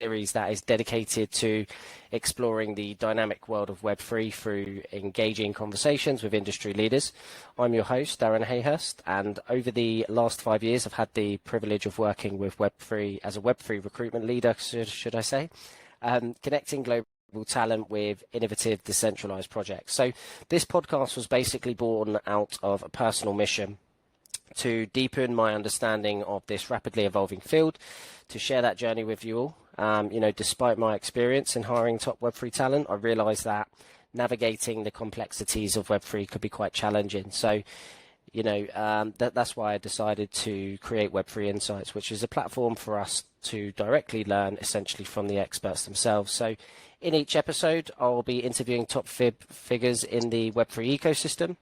series that is dedicated to exploring the dynamic world of Web3 through engaging conversations with industry leaders. I'm your host, Aaron Hayhurst, and over the last 5 years, I've had the privilege of working with Web3 as a Web3 recruitment leader, should I say, connecting global talent with innovative decentralized projects. So this podcast was basically born out of a personal mission to deepen my understanding of this rapidly evolving field, to share that journey with you all. Despite my experience in hiring top Web3 talent, I realized that navigating the complexities of Web3 could be quite challenging. So, that's why I decided to create Web3 Insights, which is a platform for us to directly learn essentially from the experts themselves. So in each episode, I'll be interviewing top figures in the Web3 ecosystem.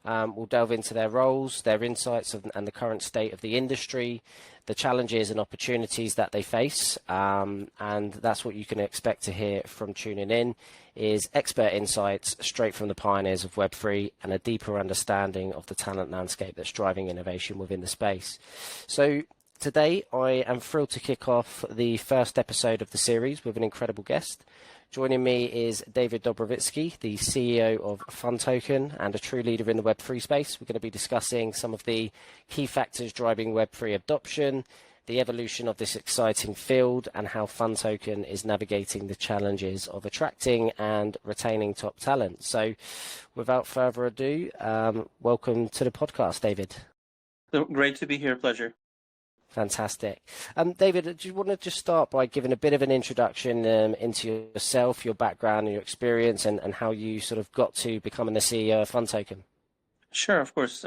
We'll delve into their roles, their insights, and the current state of the industry, the challenges and opportunities that they face. And that's what you can expect to hear from tuning in, is expert insights straight from the pioneers of Web3 and a deeper understanding of the talent landscape that's driving innovation within the space. So today, I am thrilled to kick off the first episode of the series with an incredible guest. Joining me is David Dobrovitsky, the CEO of FunToken and a true leader in the Web3 space. We're going to be discussing some of the key factors driving Web3 adoption, the evolution of this exciting field, and how FunToken is navigating the challenges of attracting and retaining top talent. So without further ado, welcome to the podcast, David. Great to be here. Pleasure. Fantastic. David, do you want to just start by giving a bit of an introduction into yourself, your background and your experience, and how you sort of got to becoming the CEO of FunToken? Sure, of course.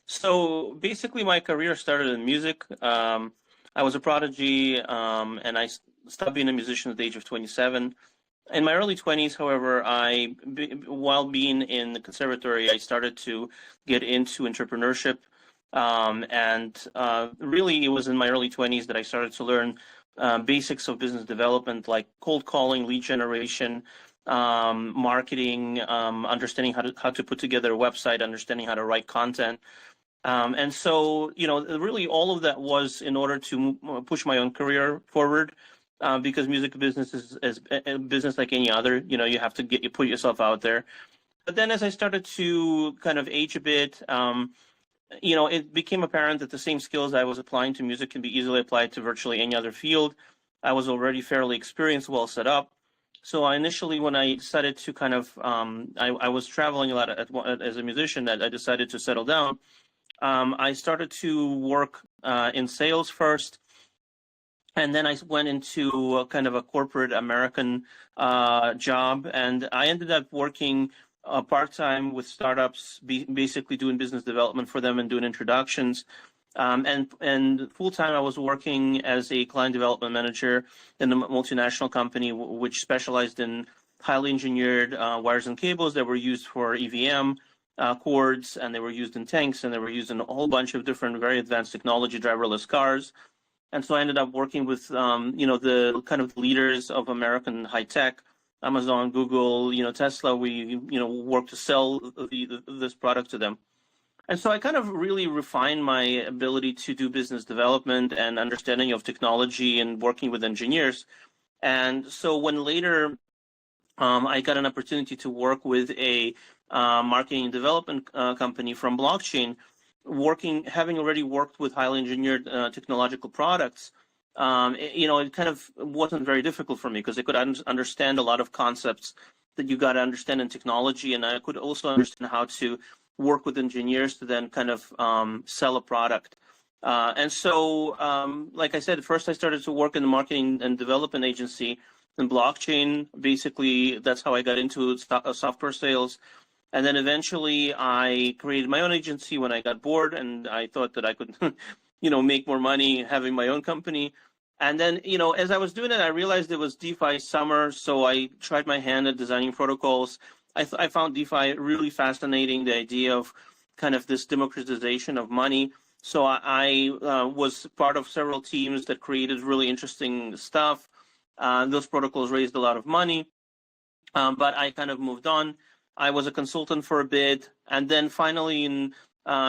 So basically my career started in music. I was a prodigy, and I stopped being a musician at the age of 27. In my early 20s, however, while being in the conservatory, I started to get into entrepreneurship. Really, it was in my early 20s that I started to learn basics of business development, like cold calling, lead generation, marketing, understanding how to put together a website, understanding how to write content. And so, really all of that was in order to push my own career forward, because music business is a business like any other. You have to put yourself out there. But then as I started to kind of age a bit, it became apparent that the same skills I was applying to music can be easily applied to virtually any other field. I was already fairly experienced, well set up. So initially, when I decided to kind of, I was traveling a lot as a musician, that I decided to settle down. I started to work in sales first, and then I went into kind of a corporate American job, and I ended up working part-time with startups, basically doing business development for them and doing introductions. And full-time, I was working as a client development manager in a multinational company, which specialized in highly engineered wires and cables that were used for EVM cords, and they were used in tanks, and they were used in a whole bunch of different very advanced technology, driverless cars. And so I ended up working with, the kind of leaders of American high tech, Amazon, Google, Tesla. We, work to sell this product to them. And so I kind of really refined my ability to do business development and understanding of technology and working with engineers. And so when later I got an opportunity to work with a marketing and development company from blockchain, having already worked with highly engineered technological products, it kind of wasn't very difficult for me, because I could understand a lot of concepts that you got to understand in technology, and I could also understand how to work with engineers to then kind of sell a product. And so, like I said, first I started to work in the marketing and development agency in blockchain. Basically, that's how I got into software sales. And then eventually I created my own agency when I got bored, and I thought that I could, make more money having my own company. And then, as I was doing it, I realized it was DeFi summer, so I tried my hand at designing protocols. I found DeFi really fascinating, the idea of kind of this democratization of money. So I was part of several teams that created really interesting stuff. Those protocols raised a lot of money, but I kind of moved on. I was a consultant for a bit, and then finally in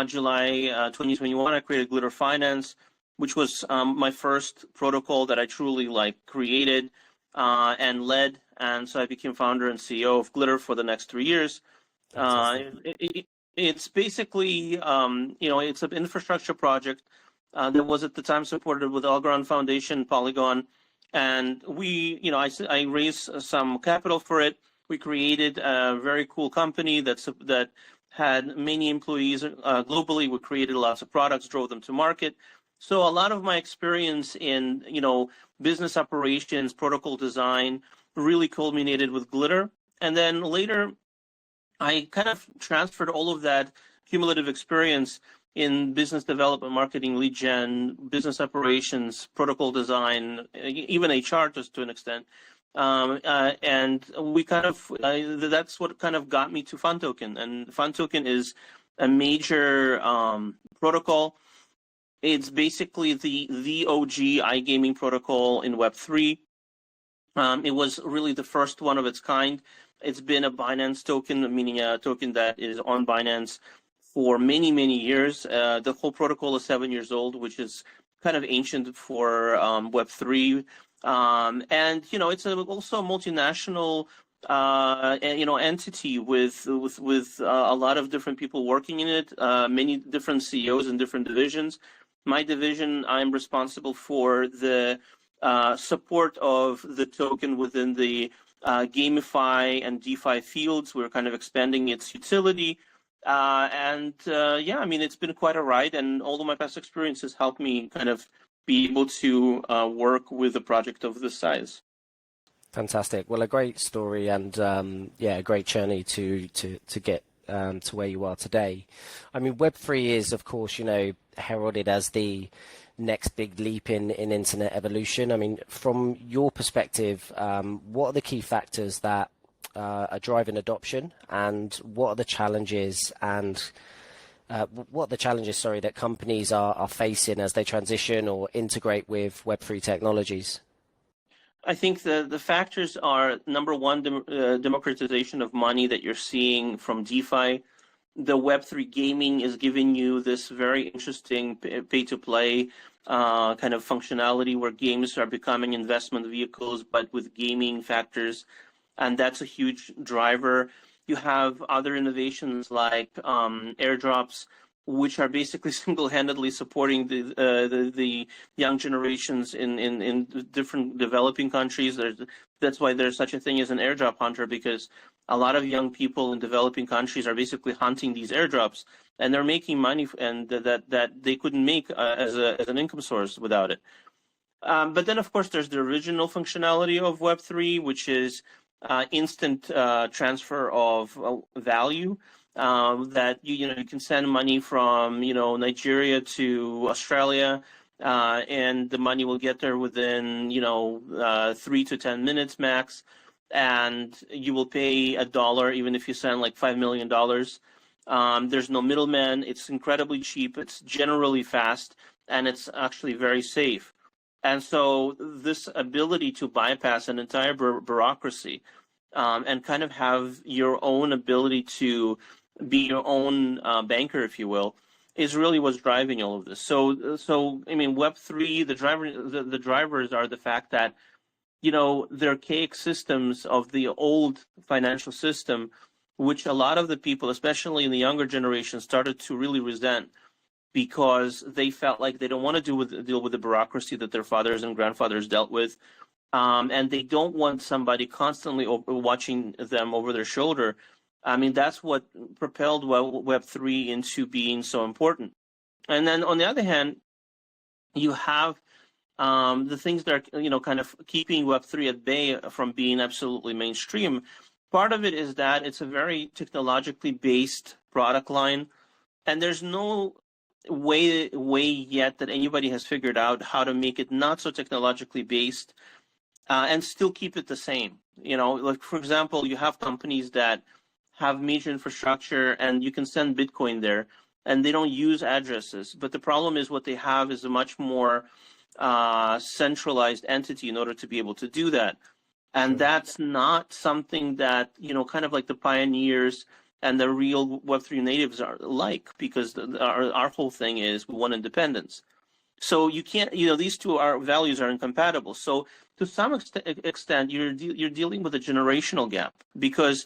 July 2021, I created Glitter Finance, which was my first protocol that I truly created and led. And so I became founder and CEO of Glitter for the next 3 years. It's basically, it's an infrastructure project that was at the time supported with Algorand Foundation, Polygon. And I raised some capital for it. We created a very cool company that had many employees globally. We created lots of products, drove them to market. So a lot of my experience in, business operations, protocol design, really culminated with Glitter. And then later, I kind of transferred all of that cumulative experience in business development, marketing, lead gen, business operations, protocol design, even HR to an extent. And we that's what kind of got me to FunToken. And FunToken is a major protocol. It's basically the OG iGaming protocol in Web3. It was really the first one of its kind. It's been a Binance token, meaning a token that is on Binance for many, many years. The whole protocol is 7 years old, which is kind of ancient for Web3. And, it's also a multinational, entity with a lot of different people working in it, many different CEOs in different divisions. My division, I'm responsible for the support of the token within the GameFi and DeFi fields. We're kind of expanding its utility. It's been quite a ride, and all of my past experiences helped me kind of be able to work with a project of this size. Fantastic. Well, a great story, and a great journey to get to where you are today. I mean, Web3 is, of course, heralded as the next big leap in internet evolution. I mean, from your perspective, what are the key factors that are driving adoption, and what are the challenges that companies are facing as they transition or integrate with Web3 technologies? I think the factors are, number one, democratization of money that you're seeing from DeFi. The Web3 gaming is giving you this very interesting pay-to-play kind of functionality where games are becoming investment vehicles, but with gaming factors, and that's a huge driver. You have other innovations like airdrops, which are basically single-handedly supporting the young generations in different developing countries. That's why there's such a thing as an airdrop hunter, because a lot of young people in developing countries are basically hunting these airdrops, and they're making money, and that they couldn't make as an income source without it. But then, of course, there's the original functionality of Web3, which is instant transfer of value. That you can send money from Nigeria to Australia, and the money will get there within 3 to 10 minutes max, and you will pay $1 even if you send like $5 million. There's no middleman. It's incredibly cheap. It's generally fast, and it's actually very safe. And so this ability to bypass an entire bureaucracy and kind of have your own ability to be your own banker, if you will, is really what's driving all of this. So I mean, Web3, the drivers are the fact that the archaic systems of the old financial system, which a lot of the people, especially in the younger generation, started to really resent, because they felt like they don't want to deal with the bureaucracy that their fathers and grandfathers dealt with, and they don't want somebody constantly watching them over their shoulder. I mean, that's what propelled Web3 into being so important. And then on the other hand, you have the things that are, kind of keeping Web3 at bay from being absolutely mainstream. Part of it is that it's a very technologically based product line, and there's no way yet that anybody has figured out how to make it not so technologically based and still keep it the same. Like, for example, you have companies that have major infrastructure and you can send Bitcoin there, and they don't use addresses. But the problem is what they have is a much more centralized entity in order to be able to do that. And that's not something that, kind of like the pioneers and the real Web3 natives are like, because our whole thing is we want independence. So you can't, these two values are incompatible. So to some extent, you're dealing with a generational gap, because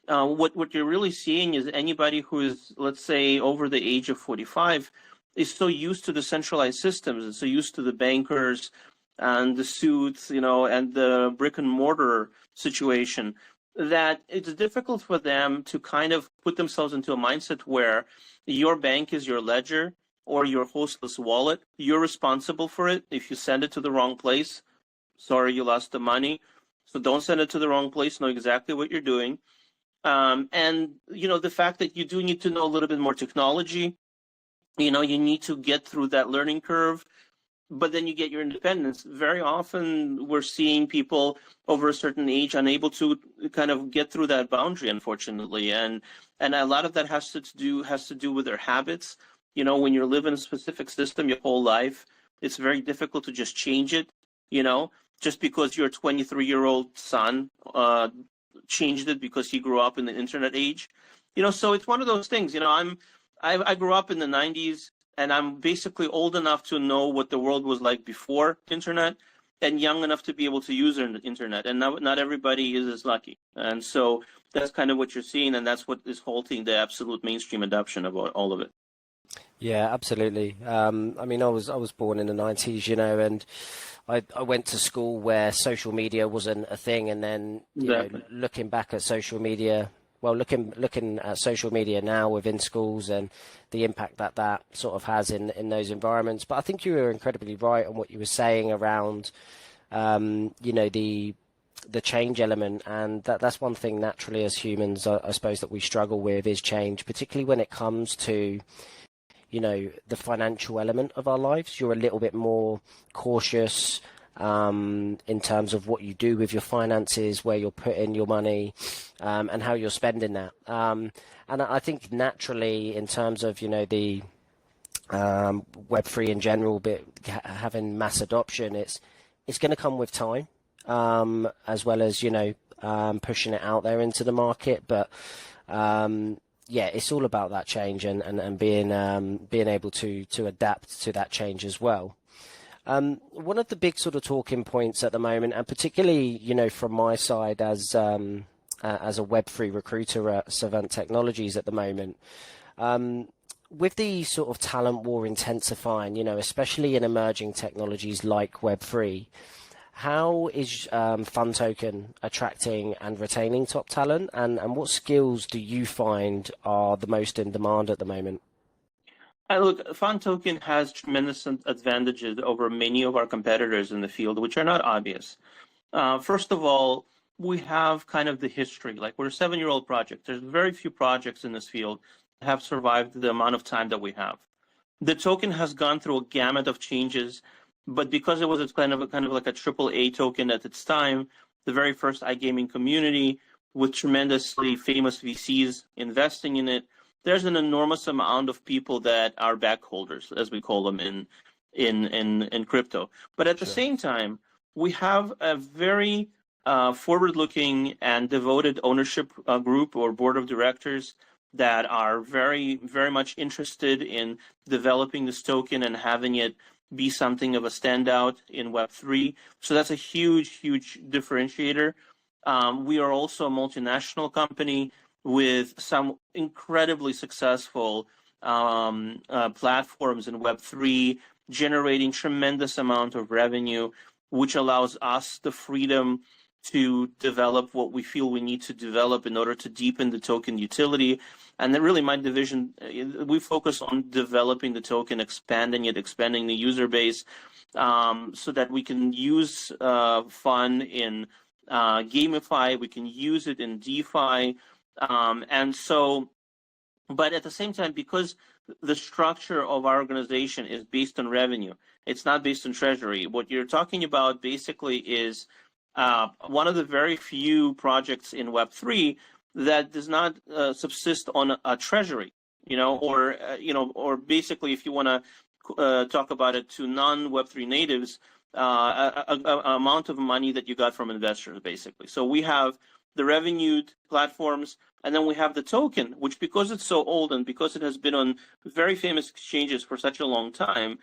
what you're really seeing is anybody who is, let's say, over the age of 45 is so used to the centralized systems and so used to the bankers and the suits, and the brick and mortar situation, that it's difficult for them to kind of put themselves into a mindset where your bank is your ledger or your hostless wallet. You're responsible for it. If you send it to the wrong place, sorry, you lost the money. So don't send it to the wrong place. Know exactly what you're doing. And the fact that you do need to know a little bit more technology, you need to get through that learning curve, but then you get your independence. Very often we're seeing people over a certain age unable to kind of get through that boundary, unfortunately. And a lot of that has to do with their habits. When you live in a specific system your whole life, it's very difficult to just change it, just because your 23-year-old son changed it because he grew up in the internet age. So it's one of those things. I grew up in the 90s, and I'm basically old enough to know what the world was like before internet, and young enough to be able to use the internet. And not everybody is as lucky. And so that's kind of what you're seeing, and that's what is halting the absolute mainstream adoption of all of it. Yeah, absolutely. I mean, I was born in the 90s, and I went to school where social media wasn't a thing, and then looking back at social media, looking at social media now within schools and the impact that sort of has in those environments. But I think you were incredibly right on what you were saying around, the change element, and that's one thing naturally as humans, I suppose, that we struggle with is change, particularly when it comes to the financial element of our lives. You're a little bit more cautious in terms of what you do with your finances, where you're putting your money, and how you're spending that. And I think naturally, in terms of the Web3 in general, but having mass adoption, it's going to come with time, as well as pushing it out there into the market. But yeah, it's all about that change and being able to adapt to that change as well. One of the big sort of talking points at the moment, and particularly from my side as a Web3 recruiter at Savant Technologies at the moment, with the sort of talent war intensifying, especially in emerging technologies like Web3. How is FunToken attracting and retaining top talent, and what skills do you find are the most in demand at the moment? Look, FunToken has tremendous advantages over many of our competitors in the field, which are not obvious. First of all, we have kind of the history. Like, we're a 7-year-old project. There's very few projects in this field that have survived the amount of time that we have. The token has gone through a gamut of changes, but because it was kind of like a AAA token at its time, the very first iGaming community with tremendously famous VCs investing in it, there's an enormous amount of people that are backholders, as we call them in crypto. But at the same time, we have a very forward-looking and devoted ownership group or board of directors that are very, very much interested in developing this token and having it be something of a standout in Web3. So that's a huge, huge differentiator. We are also a multinational company with some incredibly successful platforms in Web3, generating tremendous amount of revenue, which allows us the freedom to develop what we feel we need to develop in order to deepen the token utility. And then really my division, we focus on developing the token, expanding the user base, so that we can use fun in gamify, we can use it in DeFi. And so, but at the same time, because the structure of our organization is based on revenue, it's not based on treasury. What you're talking about basically is one of the very few projects in Web3 that does not subsist on a treasury, or basically, if you want to talk about it to non-Web3 natives, amount of money that you got from investors, basically. So we have the revenued platforms, and then we have the token, which, because it's so old and because it has been on very famous exchanges for such a long time,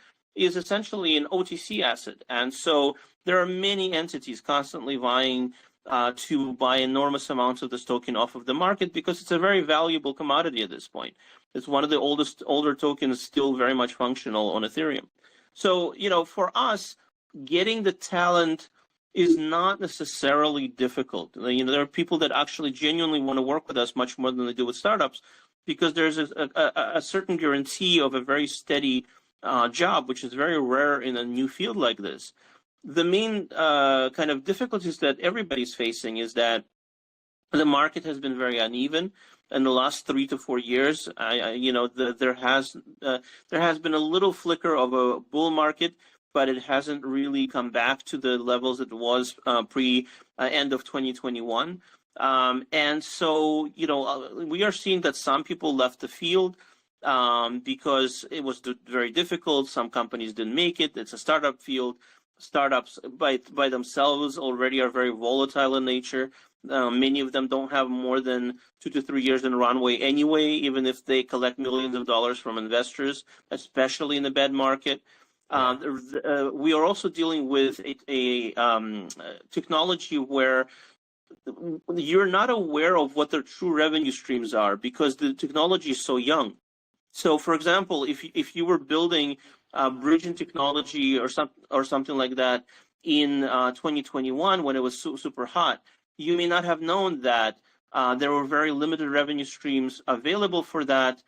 is essentially an OTC asset. And so there are many entities constantly vying to buy enormous amounts of this token off of the market because it's a very valuable commodity at this point. It's one of the older tokens still very much functional on Ethereum. So, for us, getting the talent is not necessarily difficult. There are people that actually genuinely want to work with us much more than they do with startups because there's a certain guarantee of a very steady job, which is very rare in a new field like this. The main kind of difficulties that everybody's facing is that the market has been very uneven in the last 3 to 4 years. There has been a little flicker of a bull market, but it hasn't really come back to the levels it was pre-end of 2021. And so, we are seeing that some people left the field because it was very difficult. Some companies didn't make it. It's a startup field. Startups by themselves already are very volatile in nature. Many of them don't have more than 2 to 3 years in runway anyway, even if they collect millions of dollars from investors, especially in the bad market. We are also dealing with a technology where you're not aware of what their true revenue streams are because the technology is so young. So, for example, if you were building bridging technology or something like that in 2021 when it was super hot, you may not have known that there were very limited revenue streams available for that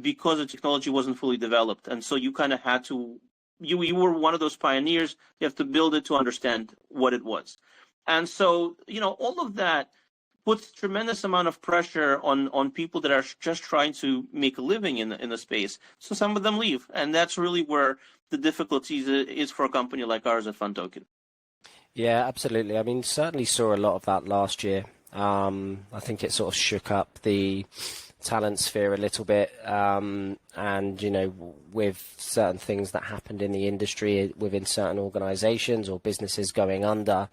because the technology wasn't fully developed. And so you kind of had to, you were one of those pioneers. You have to build it to understand what it was. And so, all of that puts tremendous amount of pressure on people that are just trying to make a living in the space. So some of them leave, and that's really where the difficulties is for a company like ours at FunToken. Yeah, absolutely. I mean, certainly saw a lot of that last year. I think it sort of shook up the talent sphere a little bit, and with certain things that happened in the industry within certain organizations or businesses going under.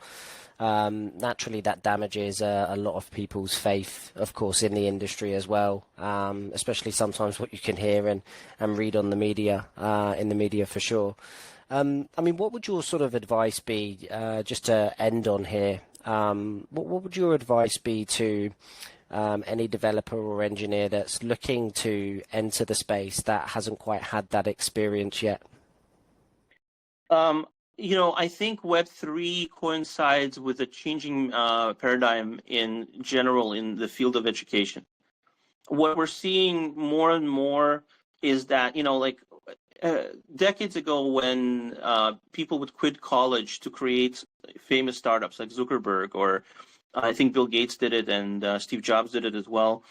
Naturally, that damages a lot of people's faith, of course, in the industry as well, especially sometimes what you can hear and read on the media, in the media for sure. I mean, what would your sort of advice be, just to end on here? What would your advice be to any developer or engineer that's looking to enter the space that hasn't quite had that experience yet? I think Web3 coincides with a changing paradigm in general in the field of education. What we're seeing more and more is that, decades ago when people would quit college to create famous startups like Zuckerberg, or I think Bill Gates did it and Steve Jobs did it as well,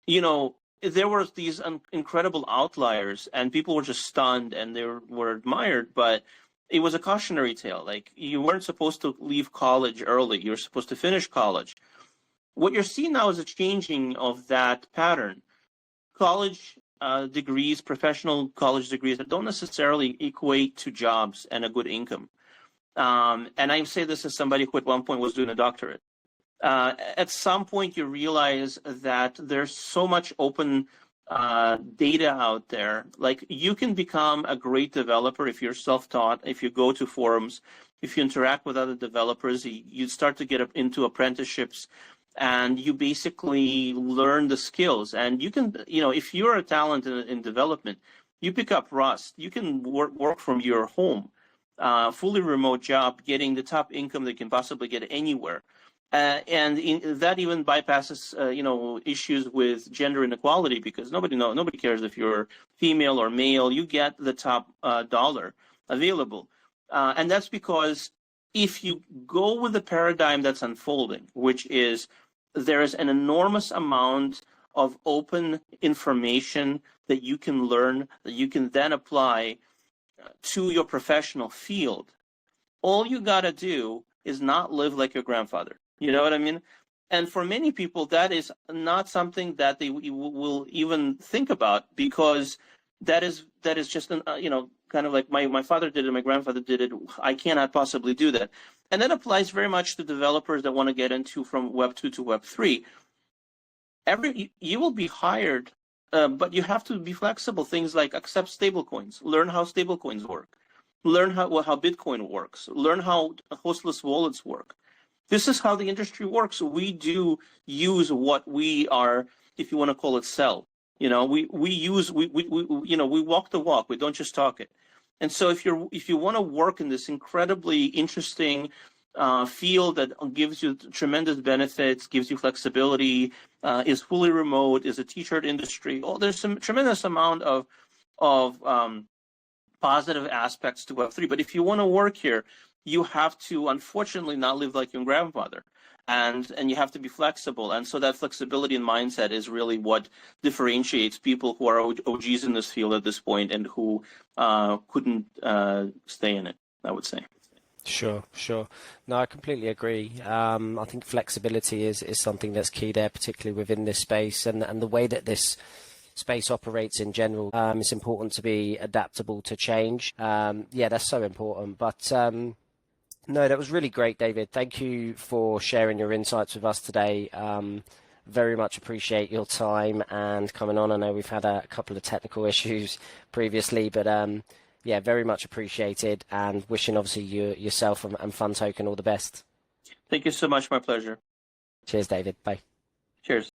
there were these incredible outliers and people were just stunned and they were admired, but it was a cautionary tale. Like, you weren't supposed to leave college early. You were supposed to finish college. What you're seeing now is a changing of that pattern. College degrees, professional college degrees, that don't necessarily equate to jobs and a good income. And I say this as somebody who at one point was doing a doctorate. At some point, you realize that there's so much open data out there. Like, you can become a great developer if you're self-taught, if you go to forums, if you interact with other developers, you start to get into apprenticeships and you basically learn the skills. And you can, if you're a talent in development, you pick up Rust, you can work from your home, fully remote job, getting the top income that you can possibly get anywhere. And that even bypasses, issues with gender inequality, because nobody cares if you're female or male. You get the top dollar available, and that's because if you go with the paradigm that's unfolding, which is there is an enormous amount of open information that you can learn, that you can then apply to your professional field. All you gotta do is not live like your grandfather. You know what I mean? And for many people, that is not something that they will even think about, because that is just, kind of like my father did it, my grandfather did it. I cannot possibly do that. And that applies very much to developers that want to get into from Web 2 to Web 3. You will be hired but you have to be flexible. Things like accept stablecoins, learn how stablecoins work, learn how Bitcoin works, learn how hostless wallets work. This is how the industry works. We do use what we are, if you want to call it, sell. We walk the walk. We don't just talk it. And so if you want to work in this incredibly interesting field that gives you tremendous benefits, gives you flexibility, is fully remote, is a t-shirt industry. There's some tremendous amount of positive aspects to Web3. But if you want to work here, you have to, unfortunately, not live like your grandfather, and you have to be flexible. And so that flexibility and mindset is really what differentiates people who are OGs in this field at this point and who couldn't stay in it, I would say. Sure. No, I completely agree. I think flexibility is something that's key there, particularly within this space, and the way that this space operates in general. It's important to be adaptable to change. Yeah, that's so important. But no, that was really great, David. Thank you for sharing your insights with us today. Very much appreciate your time and coming on. I know we've had a couple of technical issues previously, but yeah, very much appreciated, and wishing obviously yourself and FunToken all the best. Thank you so much. My pleasure. Cheers, David. Bye. Cheers.